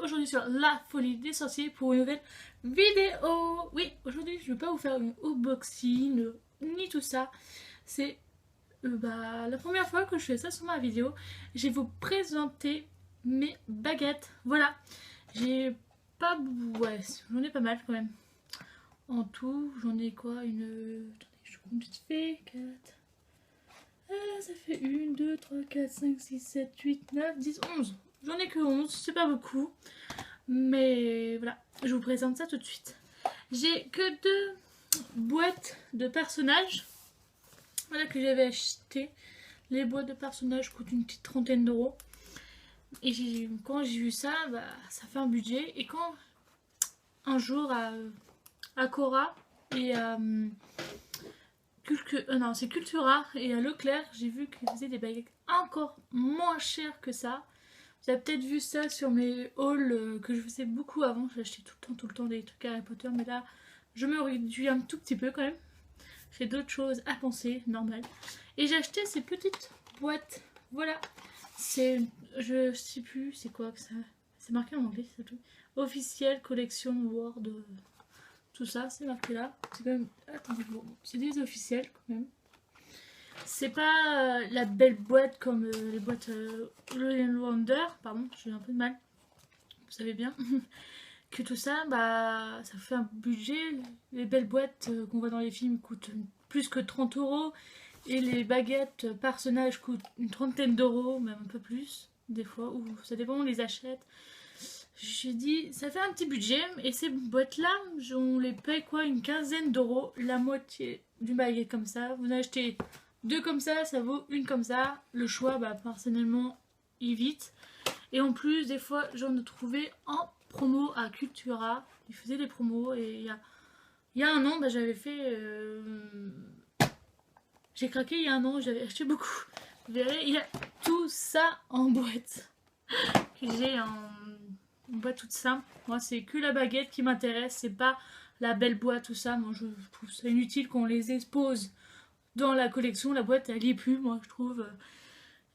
aujourd'hui sur la folie des sorciers pour une nouvelle vidéo. Oui, aujourd'hui je ne vais pas vous faire une unboxing ni tout ça. C'est la première fois que je fais ça sur ma vidéo. Je vais vous présenter mes baguettes. Voilà, j'ai pas... Ouais, j'en ai pas mal quand même. En tout, j'en ai quoi? Attendez, je compte vite fait. 4... ça fait 1, 2, 3, 4, 5, 6, 7, 8, 9, 10, 11. J'en ai que 11, c'est pas beaucoup. Mais voilà, je vous présente ça tout de suite. J'ai que 2 boîtes de personnages. Voilà que j'avais acheté. Les boîtes de personnages coûtent une petite trentaine d'euros. Et quand j'ai vu ça, ça fait un budget. Et quand un jour à Cora et c'est Cultura et à Leclerc, j'ai vu qu'ils faisaient des baguettes encore moins chères que ça. Vous avez peut-être vu ça sur mes hauls que je faisais beaucoup avant. J'achetais tout le temps des trucs Harry Potter, mais là, je me réduis un tout petit peu quand même. J'ai d'autres choses à penser, normal. Et j'ai acheté ces petites boîtes. Voilà. Je sais plus, c'est quoi que ça. C'est marqué en anglais, c'est tout. Officiel Collection Word. Tout ça, c'est marqué là. C'est quand même. Attendez, bon, c'est des officiels quand même. C'est pas la belle boîte comme les boîtes Wonder, pardon, j'ai un peu de mal. Vous savez bien que tout ça, ça fait un budget. Les belles boîtes qu'on voit dans les films coûtent plus que 30 euros. Et les baguettes personnages coûtent une trentaine d'euros, même un peu plus, des fois, ou ça dépend où on les achète. J'ai dit, ça fait un petit budget, et ces boîtes-là, on les paye quoi, une quinzaine d'euros, la moitié d'une baguette comme ça. Vous en achetez 2 comme ça vaut une comme ça. Le choix, personnellement, il vite. Et en plus, des fois, j'en ai trouvé en promo à Cultura. Ils faisaient des promos, et il y a un an, j'avais fait... J'ai craqué il y a un an, j'avais acheté beaucoup. Vous verrez, il y a tout ça en boîte. J'ai une boîte toute simple. Moi, c'est que la baguette qui m'intéresse. C'est pas la belle boîte, tout ça. Moi, je trouve ça inutile qu'on les expose dans la collection. La boîte, elle y est plus, moi, je trouve.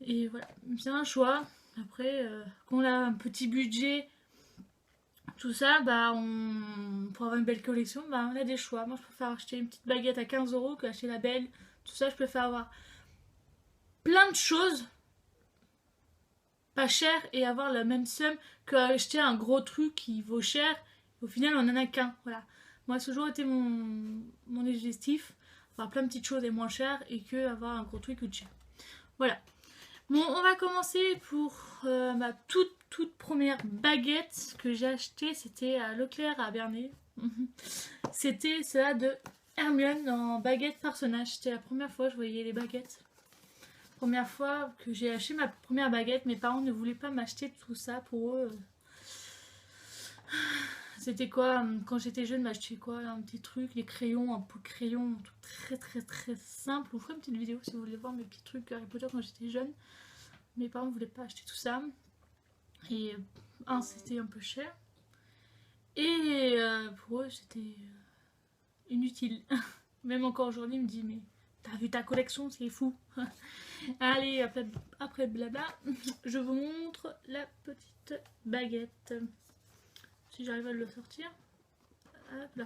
Et voilà, c'est un choix. Après, quand on a un petit budget, tout ça, pour avoir une belle collection, on a des choix. Moi, je préfère acheter une petite baguette à 15 euros qu'acheter la belle. Tout ça, je préfère avoir plein de choses pas cher et avoir la même somme qu'acheter un gros truc qui vaut cher. Au final, on en a qu'un. Voilà. Moi, c'est toujours été mon objectif, avoir plein de petites choses et moins cher et que avoir un gros truc qui coûte cher. Voilà. Bon, on va commencer pour ma toute première baguette que j'ai achetée. C'était à Leclerc à Bernay. C'était celle de Hermione en baguette personnage. C'était la première fois que je voyais les baguettes. Première fois que j'ai acheté ma première baguette, mes parents ne voulaient pas m'acheter tout ça pour eux. C'était quoi, quand j'étais jeune, m'acheter quoi, un petit truc, les crayons, un pot de crayon, un truc très simple. Je vous ferai une petite vidéo si vous voulez voir mes petits trucs Harry Potter quand j'étais jeune. Mes parents ne voulaient pas acheter tout ça. Et c'était un peu cher. Et pour eux, c'était inutile. Même encore aujourd'hui, ils me disent, mais t'as vu ta collection, c'est fou. Allez, après blabla, je vous montre la petite baguette. Si j'arrive à le sortir. Hop là.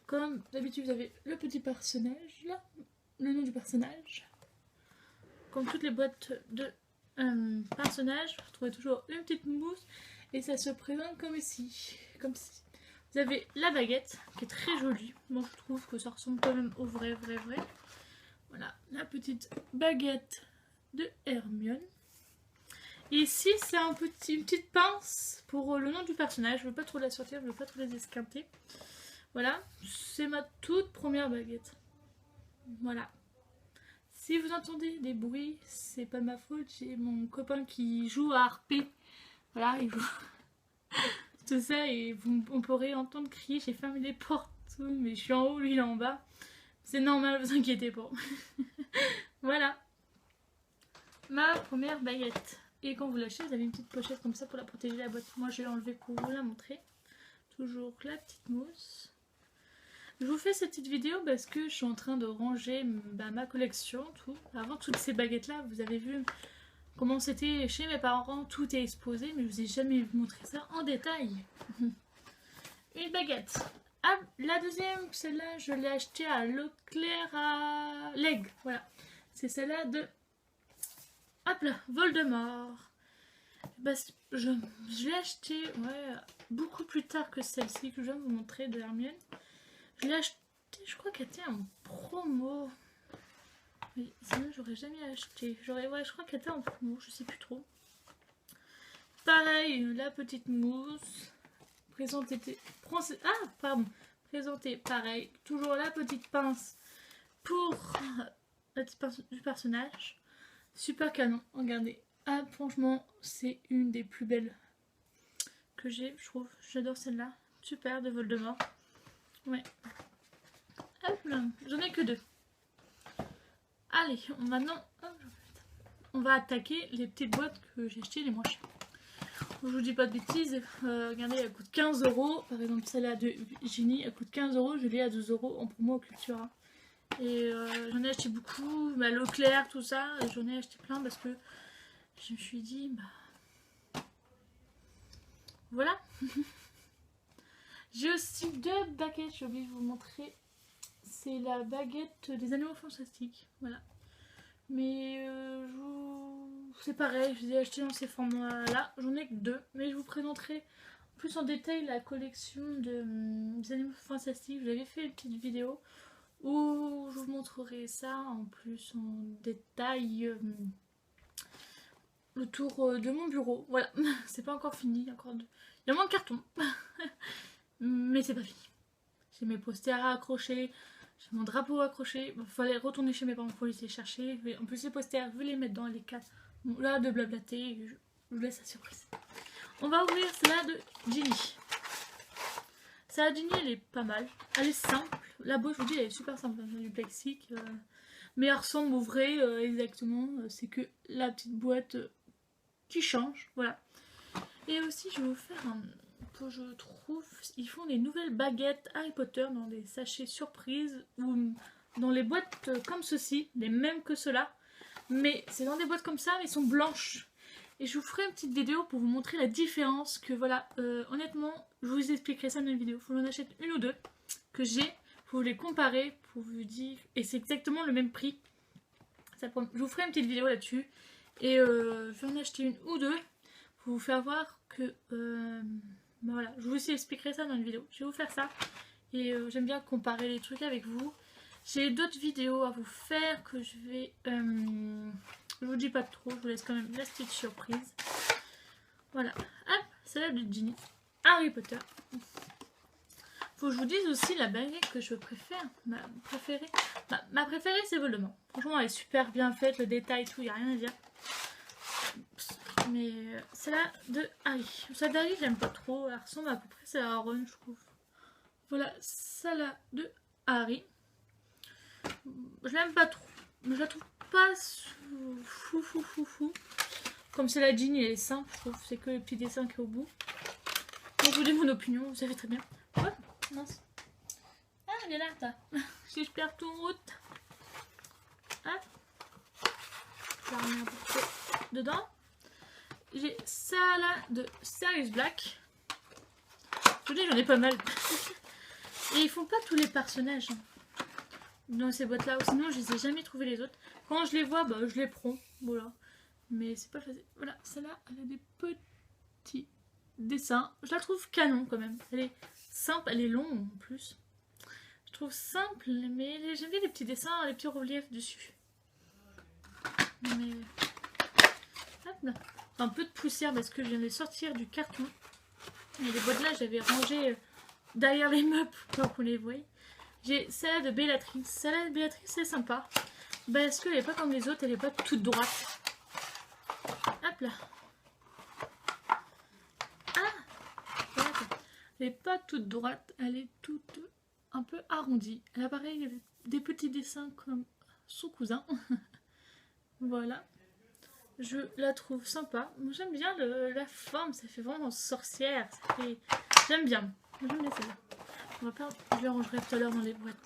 Comme d'habitude, vous avez le petit personnage là, le nom du personnage. Comme toutes les boîtes de personnages, vous trouvez toujours une petite mousse et ça se présente comme ici. Comme si. Vous avez la baguette qui est très jolie. Moi, je trouve que ça ressemble quand même au vrai. Voilà, la petite baguette de Hermione. Et ici, c'est une petite pince pour le nom du personnage. Je ne veux pas trop la sortir, je ne veux pas trop les esquinter. Voilà, c'est ma toute première baguette. Voilà. Si vous entendez des bruits, c'est pas ma faute. J'ai mon copain qui joue à harper. Voilà, il joue tout ça et on pourrait entendre crier. J'ai fermé les portes, mais je suis en haut, lui il est en bas. C'est normal, vous inquiétez pas. Voilà. Ma première baguette. Et quand vous l'achetez, vous avez une petite pochette comme ça pour la protéger la boîte. Moi, je vais l'enlever pour vous la montrer. Toujours la petite mousse. Je vous fais cette petite vidéo parce que je suis en train de ranger ma collection. Avant toutes ces baguettes-là, vous avez vu, comment c'était chez mes parents, tout est exposé, mais je vous ai jamais montré ça en détail. Une baguette. Ah, la deuxième, celle-là, je l'ai achetée à Leclerc à Leg. Voilà. C'est celle-là de... Hop là, Voldemort. Bah, je l'ai achetée beaucoup plus tard que celle-ci que je viens de vous montrer de Hermione. Je l'ai achetée, je crois qu'elle était en promo. Mais sinon, j'aurais jamais acheté. Je crois qu'elle était en promo, je sais plus trop. Pareil, la petite mousse. Présentée, pareil. Toujours la petite pince pour la petite pince du personnage. Super canon, regardez. Ah, franchement, c'est une des plus belles que j'ai, je trouve. J'adore celle-là. Super, de Voldemort. Ouais. Hop là, j'en ai que 2. Allez, maintenant, on va attaquer les petites boîtes que j'ai achetées les moins chères. Je vous dis pas de bêtises, regardez, elle coûte 15 €. Par exemple, celle-là de Ginny, elle coûte 15 €. Je l'ai à 2 € en promo au Cultura. Et j'en ai acheté beaucoup, à Leclerc, tout ça. J'en ai acheté plein parce que je me suis dit, bah... Voilà. J'ai aussi 2 baguettes, j'ai oublié de vous montrer. C'est la baguette des animaux fantastiques. Voilà. Mais c'est pareil, je les ai achetés dans ces formats-là. J'en ai que 2, mais je vous présenterai plus en détail la collection des animaux fantastiques. J'avais fait une petite vidéo où je vous montrerai ça en plus en détail le tour de mon bureau. Voilà, c'est pas encore fini, encore deux. Il y a moins de carton, mais c'est pas fini. J'ai mes posters à accrocher. J'ai mon drapeau accroché. Il fallait retourner chez mes parents pour les chercher. En plus, les posters, je vais les mettre dans les cases. Bon, là, de blablater, je vous laisse la surprise. On va ouvrir celle-là de Ginny. Celle-là de Ginny, elle est pas mal. Elle est simple. La boîte, je vous dis, elle est super simple. Elle a du plastique. Mais elle ressemble au vrai exactement. C'est que la petite boîte qui change. Voilà. Et aussi, je vais vous faire un... que je trouve, ils font des nouvelles baguettes Harry Potter dans des sachets surprises ou dans les boîtes comme ceci, les mêmes que ceux-là, mais c'est dans des boîtes comme ça, mais ils sont blanches. Et je vous ferai une petite vidéo pour vous montrer la différence que voilà, honnêtement, je vous expliquerai ça dans une vidéo. Il faut que j'en achète une ou deux que j'ai, pour les comparer, pour vous dire, et c'est exactement le même prix. Je vous ferai une petite vidéo là-dessus, et je vais en acheter une ou deux pour vous faire voir que... ben voilà, je vous expliquerai ça dans une vidéo. Je vais vous faire ça. Et j'aime bien comparer les trucs avec vous. J'ai d'autres vidéos à vous faire que je vais... je vous dis pas trop, je vous laisse quand même la petite surprise. Voilà. Hop, c'est la de Ginny. Harry Potter. Faut que je vous dise aussi la baguette que je préfère. Ma préférée. Ma préférée, c'est Voldemort. Franchement, elle est super bien faite. Le détail, tout, il n'y a rien à dire. Mais celle-là de Harry. Celle d'Harry, j'aime pas trop. Elle ressemble à peu près à Ron, je trouve. Voilà, celle-là de Harry. Je l'aime pas trop. Mais je la trouve pas fou. Comme celle-là de Ginny, elle est simple, je trouve. C'est que le petit dessin qui est au bout. Donc, je vous dis mon opinion, vous savez très bien. Oh, mince. Ah, elle est là, ça. Si je perds tout en route. Hop. Je vais remettre un peu dedans. J'ai ça là de Sirius Black. Je vous dis, j'en ai pas mal. Et ils font pas tous les personnages dans ces boîtes là. Sinon, je les ai jamais trouvé les autres. Quand je les vois, bah, je les prends. Voilà. Mais c'est pas facile. Voilà, celle-là, elle a des petits dessins. Je la trouve canon quand même. Elle est simple, elle est longue en plus. Je trouve simple, mais j'aime bien les petits dessins, les petits reliefs dessus. Mais... hop là. Un peu de poussière parce que je viens de sortir du carton. Et les boîtes là, j'avais rangé derrière les meubles pour qu'on les voie. J'ai celle de Bellatrix. Celle-là de Bellatrix, c'est sympa. Parce qu'elle n'est pas comme les autres, elle n'est pas toute droite. Hop là. Ah, elle n'est pas toute droite, elle est toute un peu arrondie. Elle a pareil des petits dessins comme son cousin. Voilà. Je la trouve sympa. J'aime bien la forme, ça fait vraiment sorcière. J'aime bien. J'aime bien celle-là. Je la rangerai tout à l'heure dans les boîtes.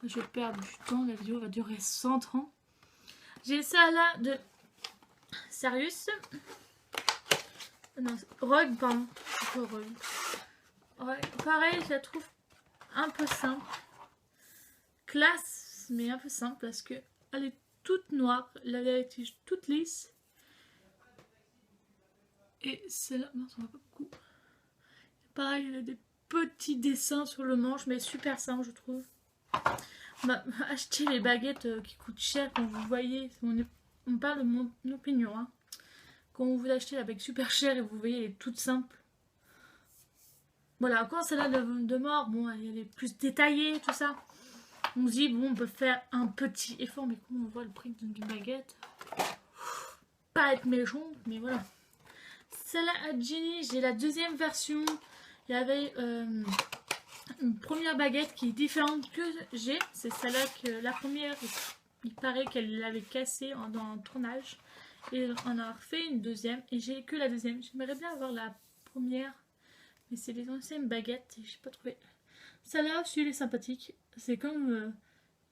Je vais perdre du temps, la vidéo va durer 100 ans. J'ai ça là de Sirius. Non, Rogue, pardon. C'est quoi Rogue? Ouais, pareil, je la trouve un peu simple. Classe, mais un peu simple parce que elle est toute noire. La tige toute lisse. Et celle-là, non, ça va pas beaucoup. Pareil, il y a des petits dessins sur le manche, mais super simple, je trouve. Bah, achetez les baguettes qui coûtent cher quand vous voyez. On parle de mon opinion. Hein. Quand vous achetez la baguette super chère et vous voyez, elle est toute simple. Voilà, encore celle-là de mort, bon, elle est plus détaillée, tout ça. On se dit, bon, on peut faire un petit effort, mais quand on voit le prix d'une baguette, pas être méchant, mais voilà. Celle-là à Jenny, j'ai la deuxième version. Il y avait une première baguette qui est différente que j'ai. C'est celle-là que la première, il paraît qu'elle l'avait cassée dans un tournage. Et on a refait une deuxième, et j'ai que la deuxième. J'aimerais bien avoir la première. Mais c'est les anciennes baguettes et j'ai pas trouvé. Celle-là aussi elle est sympathique. C'est comme.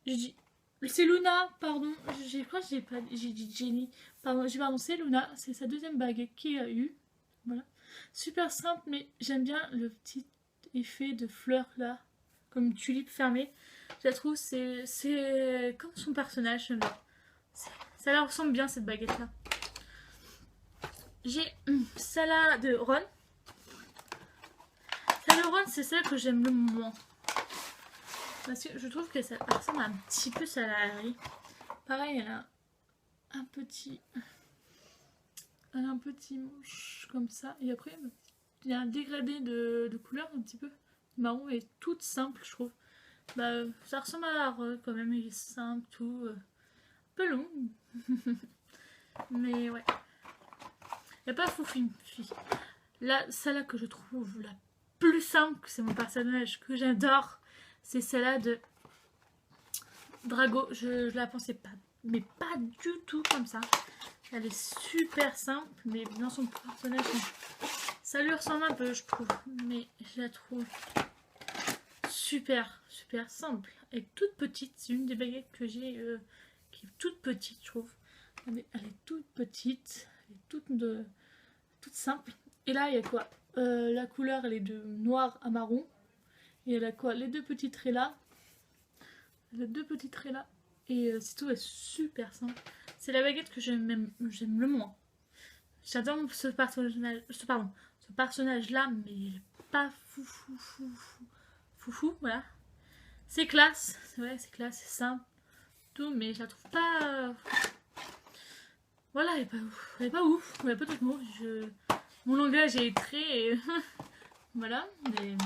C'est Luna, pardon. Je crois que j'ai dit Jenny. Pardon, c'est Luna. C'est sa deuxième baguette qu'il a eu. Voilà. Super simple, mais j'aime bien le petit effet de fleurs là. Comme une tulipe fermée. Je la trouve, c'est comme son personnage. J'aime bien. Ça leur ressemble bien cette baguette là. J'ai celle-là de Ron. Le Ron, c'est celle que j'aime le moins. Parce que je trouve que ça ressemble un petit peu à la Harry. Pareil, elle a un petit manche comme ça. Et après, il y a un dégradé de couleur un petit peu marron et toute simple, je trouve. Bah, ça ressemble à la Ron quand même. Il est simple, tout. Un peu long. Mais ouais. Il n'y a pas foufi. Là, celle-là que je trouve la plus simple, c'est mon personnage que j'adore, c'est celle-là de Drago. Je la pensais pas, mais pas du tout comme ça. Elle est super simple, mais dans son personnage, ça lui ressemble un peu, je trouve. Mais je la trouve super simple et toute petite. C'est une des baguettes que j'ai qui est toute petite, je trouve. Elle est toute petite, elle est toute simple. Et là, il y a quoi? La couleur, elle est de noir à marron. Et elle a quoi? Les deux petits traits là. Les deux petits traits là. Et c'est tout, est super simple. C'est la baguette que j'aime le moins. J'adore ce personnage là, mais pas foufou, voilà. C'est classe, c'est vrai, c'est classe, c'est simple, tout, mais je la trouve pas. Voilà, elle est pas ouf, il n'y a pas d'autres mots. Mon langage est très. Voilà, mais.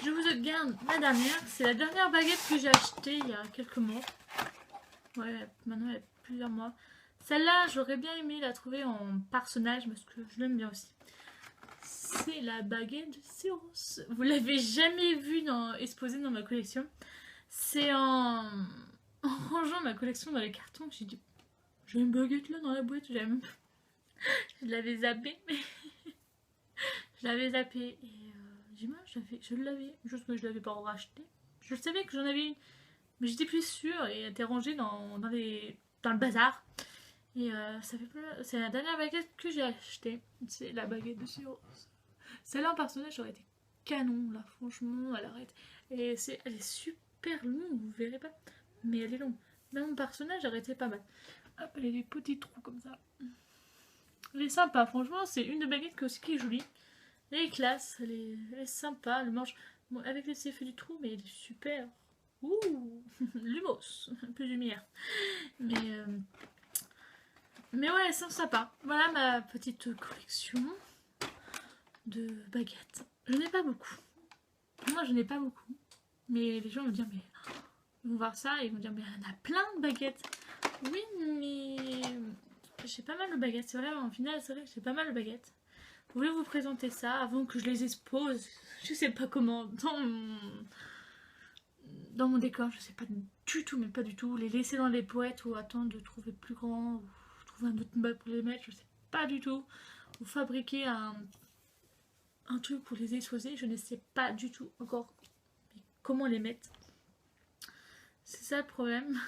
Je vous garde ma dernière. C'est la dernière baguette que j'ai achetée il y a quelques mois. Ouais, maintenant il y a plusieurs mois. Celle-là, j'aurais bien aimé la trouver en personnage parce que je l'aime bien aussi. C'est la baguette de Cyrus. Vous l'avez jamais vue exposée dans ma collection. C'est en rangeant ma collection dans les cartons que j'ai dit j'ai une baguette là dans la boîte. Je l'avais zappée. Je l'avais zappée et je l'avais, juste que je l'avais pas racheté. Je savais que j'en avais une, mais j'étais plus sûre et elle était rangée dans le bazar. Et c'est la dernière baguette que j'ai achetée. C'est la baguette de Cyrus. Celle-là en personnage aurait été canon là, franchement, elle arrête. Et elle est super longue, vous verrez pas, mais elle est longue. Même mon personnage aurait été pas mal. Hop, elle a des petits trous comme ça. Elle est sympa, franchement, c'est une des baguettes qui est jolie. Elle est classe, elle est sympa, elle mange bon, avec les effets du trou, mais elle est super. Ouh, lumos, un peu de lumière. Mais ouais, elles sont sympas. Voilà ma petite collection de baguettes. Je n'ai pas beaucoup. Moi, je n'ai pas beaucoup. Mais les gens vont dire, mais ils vont voir ça et ils vont dire, mais il y en a plein de baguettes. Oui, mais j'ai pas mal de baguettes. C'est vrai, en final, c'est vrai que j'ai pas mal de baguettes. Je voulais vous présenter ça avant que je les expose. Je sais pas comment. Dans mon décor, je sais pas du tout, mais pas du tout. Les laisser dans les poètes ou attendre de trouver plus grand. Ou trouver un autre meuble pour les mettre. Je sais pas du tout. Ou fabriquer un truc pour les exposer. Je ne sais pas du tout encore comment les mettre. C'est ça le problème.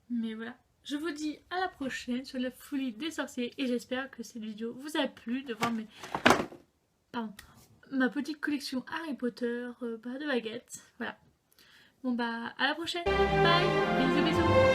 Mais voilà. Je vous dis à la prochaine sur la folie des sorciers et j'espère que cette vidéo vous a plu de voir ma petite collection Harry Potter de baguettes. Voilà. Bon bah à la prochaine. Bye. Bisous bisous.